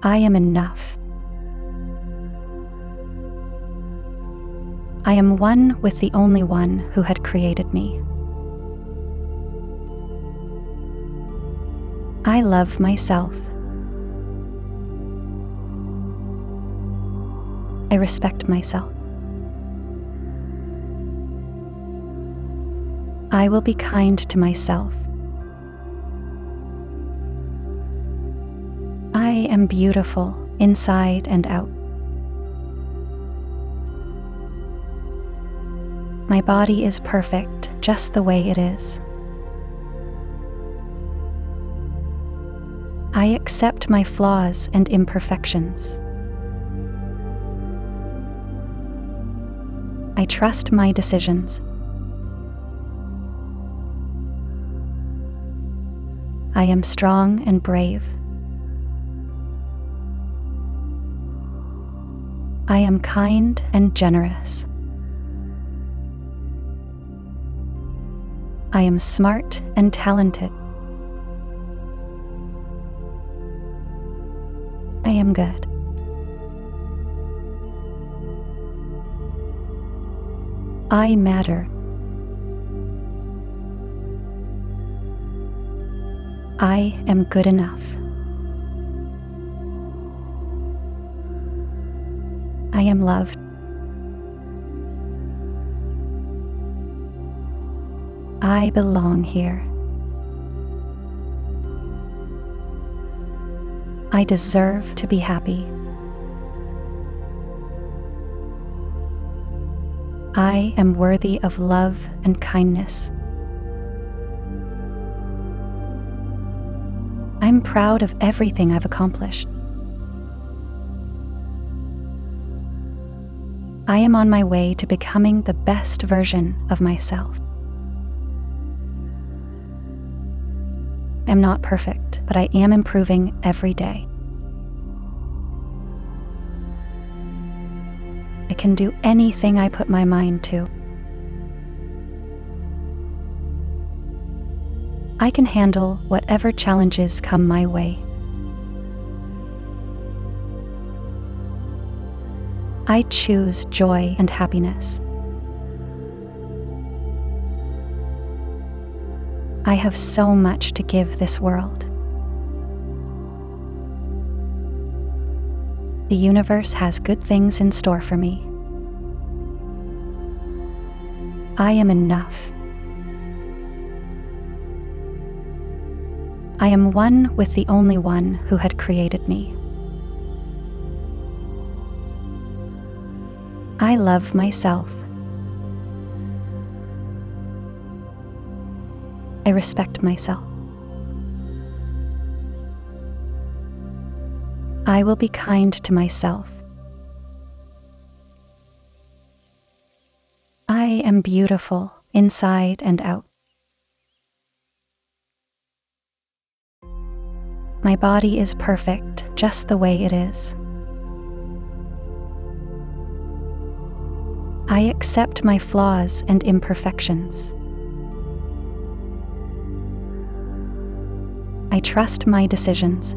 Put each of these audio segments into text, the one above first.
I am enough. I am one with the only one who had created me. I love myself. I respect myself. I will be kind to myself. I am beautiful inside and out. My body is perfect just the way it is. I accept my flaws and imperfections. I trust my decisions. I am strong and brave. I am kind and generous. I am smart and talented. I am good. I matter. I am good enough. I am loved. I belong here. I deserve to be happy. I am worthy of love and kindness. I'm proud of everything I've accomplished. I am on my way to becoming the best version of myself. I'm not perfect, but I am improving every day. I can do anything I put my mind to. I can handle whatever challenges come my way. I choose joy and happiness. I have so much to give this world. The universe has good things in store for me. I am enough. I am one with the only one who had created me. I love myself. I respect myself. I will be kind to myself. I am beautiful inside and out. My body is perfect just the way it is. I accept my flaws and imperfections. I trust my decisions.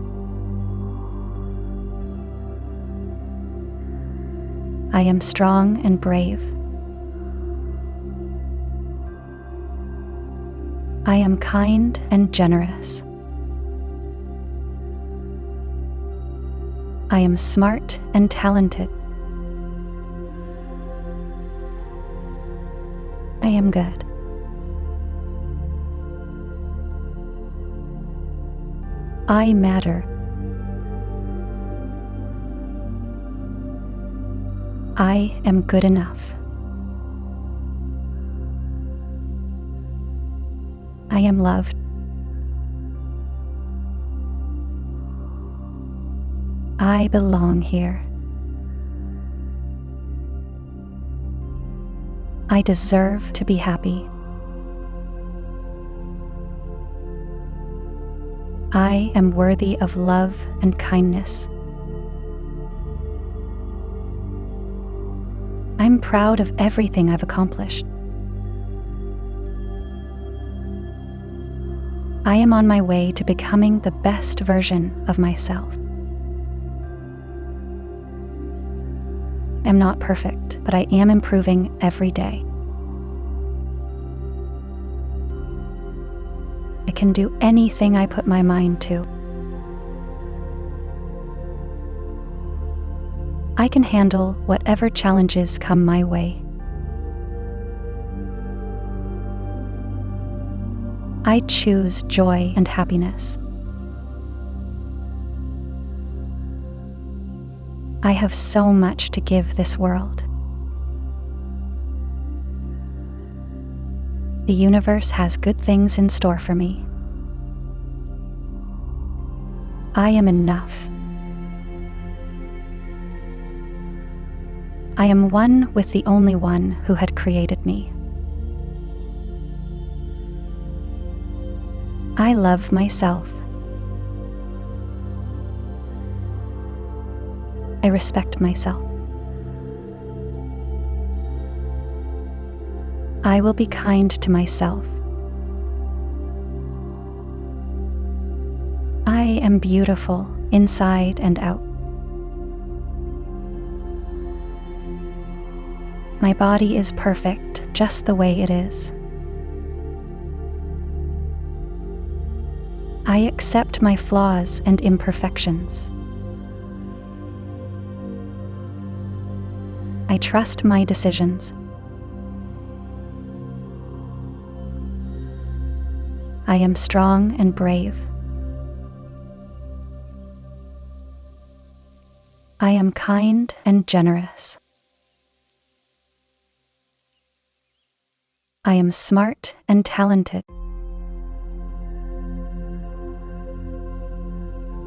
I am strong and brave. I am kind and generous. I am smart and talented. I am good. I matter. I am good enough. I am loved. I belong here. I deserve to be happy. I am worthy of love and kindness. I'm proud of everything I've accomplished. I am on my way to becoming the best version of myself. am not perfect, but I am improving every day. I can do anything I put my mind to. I can handle whatever challenges come my way. I choose joy and happiness. I have so much to give this world. The universe has good things in store for me. I am enough. I am one with the only one who had created me. I love myself. I respect myself. I will be kind to myself. I am beautiful inside and out. My body is perfect just the way it is. I accept my flaws and imperfections. I trust my decisions. I am strong and brave. I am kind and generous. I am smart and talented.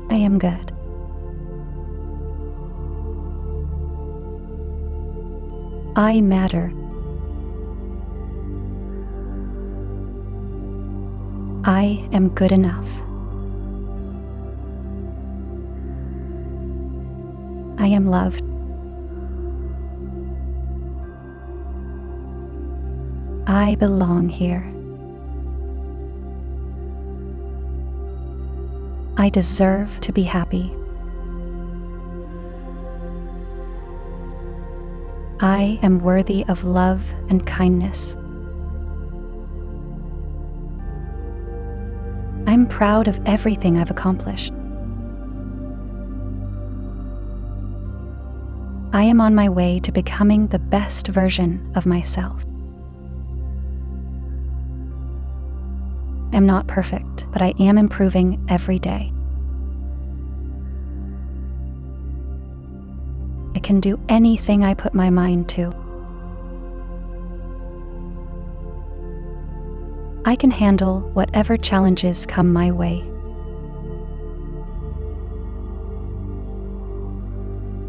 I am good. I matter. I am good enough. I am loved. I belong here. I deserve to be happy. I am worthy of love and kindness. I'm proud of everything I've accomplished. I am on my way to becoming the best version of myself. I'm not perfect, but I am improving every day. I can do anything I put my mind to. I can handle whatever challenges come my way.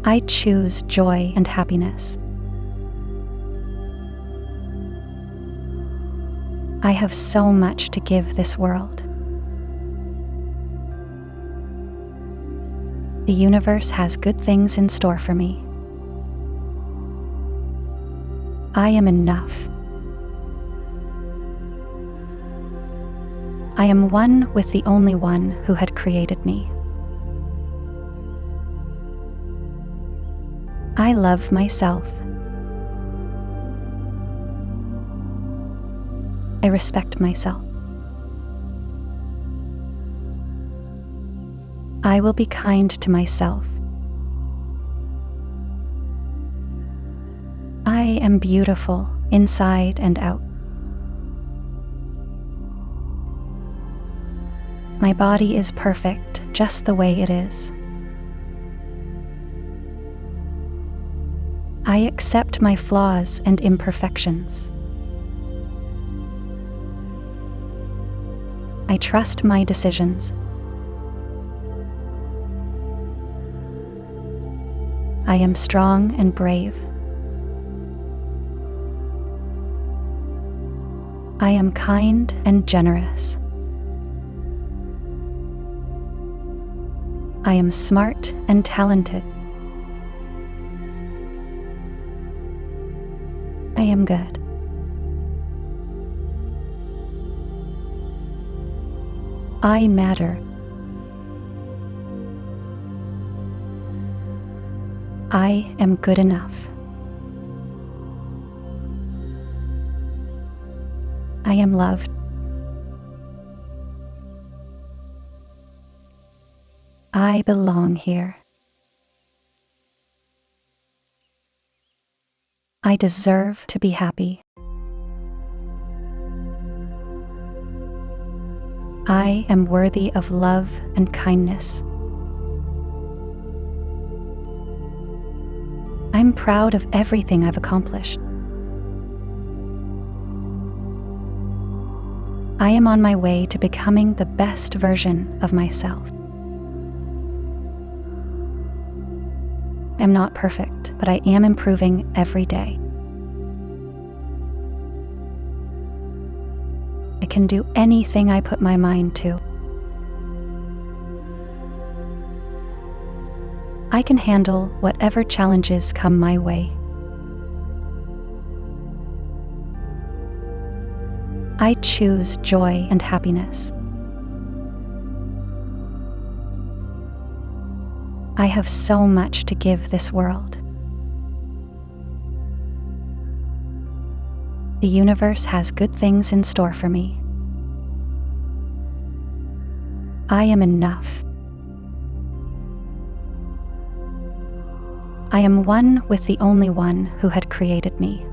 I choose joy and happiness. I have so much to give this world. The universe has good things in store for me. I am enough. I am one with the only one who had created me. I love myself. I respect myself. I will be kind to myself. I am beautiful inside and out. My body is perfect just the way it is. I accept my flaws and imperfections. I trust my decisions. I am strong and brave. I am kind and generous. I am smart and talented. I am good. I matter. I am good enough. I am loved. I belong here. I deserve to be happy. I am worthy of love and kindness. I'm proud of everything I've accomplished. I am on my way to becoming the best version of myself. I'm not perfect, but I am improving every day. I can do anything I put my mind to. I can handle whatever challenges come my way. I choose joy and happiness. I have so much to give this world. The universe has good things in store for me. I am enough. I am one with the only one who had created me.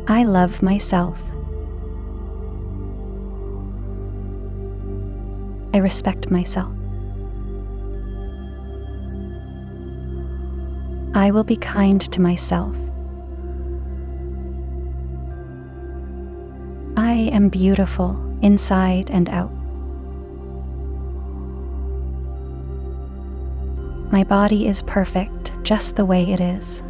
I love myself. I respect myself. I will be kind to myself. I am beautiful inside and out. My body is perfect just the way it is.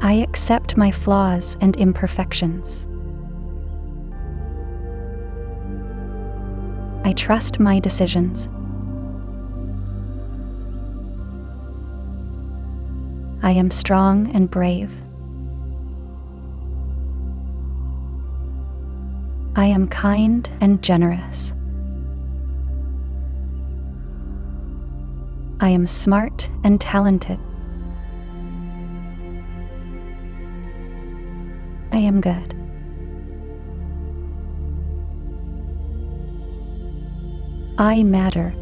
I accept my flaws and imperfections. I trust my decisions. I am strong and brave. I am kind and generous. I am smart and talented. I am good. I matter.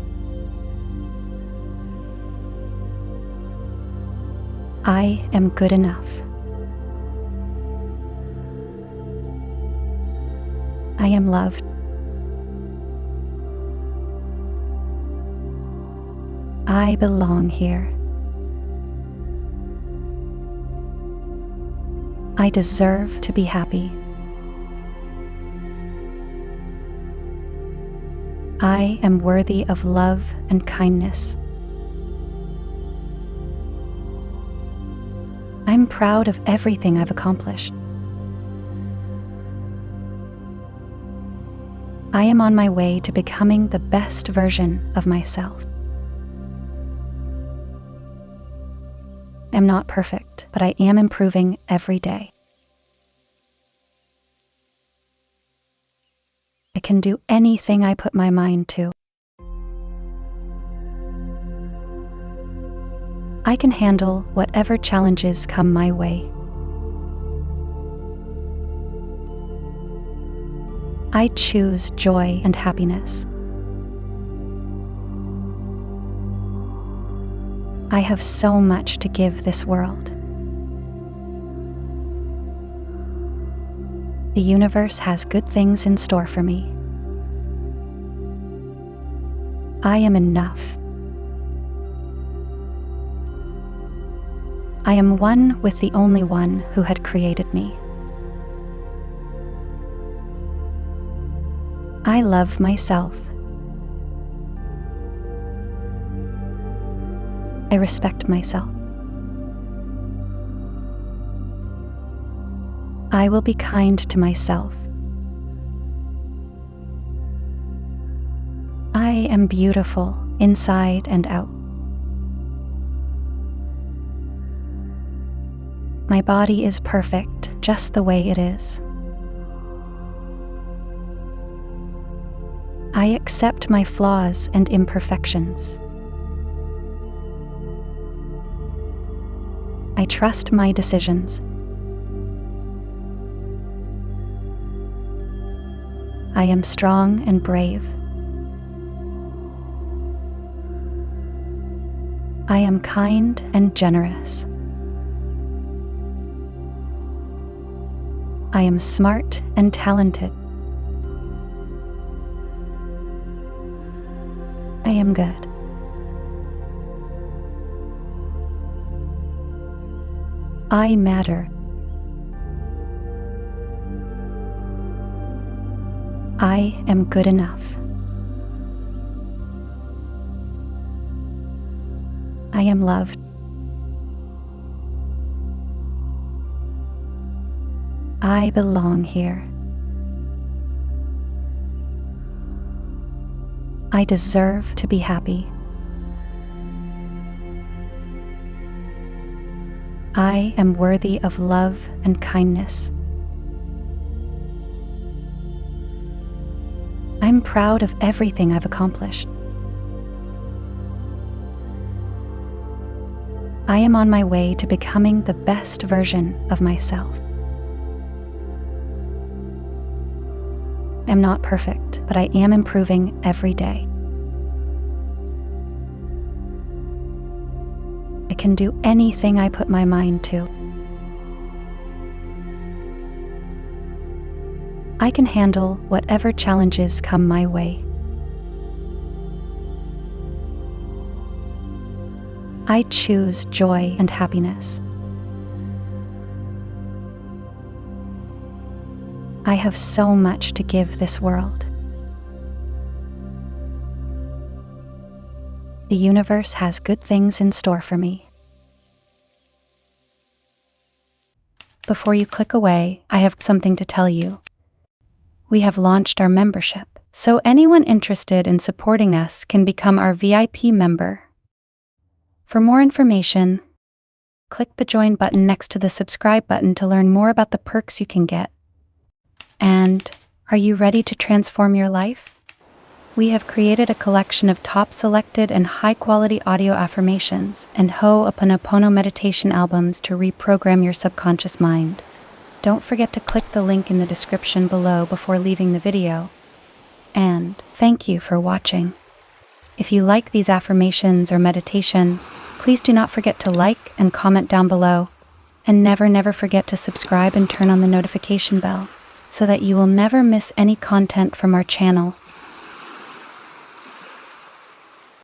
I am good enough. I am loved. I belong here. I deserve to be happy. I am worthy of love and kindness. I'm proud of everything I've accomplished. I am on my way to becoming the best version of myself. I'm not perfect, but I am improving every day. I can do anything I put my mind to. I can handle whatever challenges come my way. I choose joy and happiness. I have so much to give this world. The universe has good things in store for me. I am enough. I am one with the only one who had created me. I love myself. I respect myself. I will be kind to myself. I am beautiful inside and out. My body is perfect just the way it is. I accept my flaws and imperfections. I trust my decisions. I am strong and brave. I am kind and generous. I am smart and talented. I am good. I matter. I am good enough. I am loved. I belong here. I deserve to be happy. I am worthy of love and kindness. I'm proud of everything I've accomplished. I am on my way to becoming the best version of myself. I'm not perfect, but I am improving every day. I can do anything I put my mind to. I can handle whatever challenges come my way. I choose joy and happiness. I have so much to give this world. The universe has good things in store for me. Before you click away, I have something to tell you. We have launched our membership, so anyone interested in supporting us can become our VIP member. For more information, click the join button next to the subscribe button to learn more about the perks you can get. And are you ready to transform your life? We have created a collection of top selected and high-quality audio affirmations and Ho'oponopono meditation albums to reprogram your subconscious mind. Don't forget to click the link in the description below before leaving the video. And thank you for watching. If you like these affirmations or meditation, please do not forget to like and comment down below. And never forget to subscribe and turn on the notification bell so that you will never miss any content from our channel.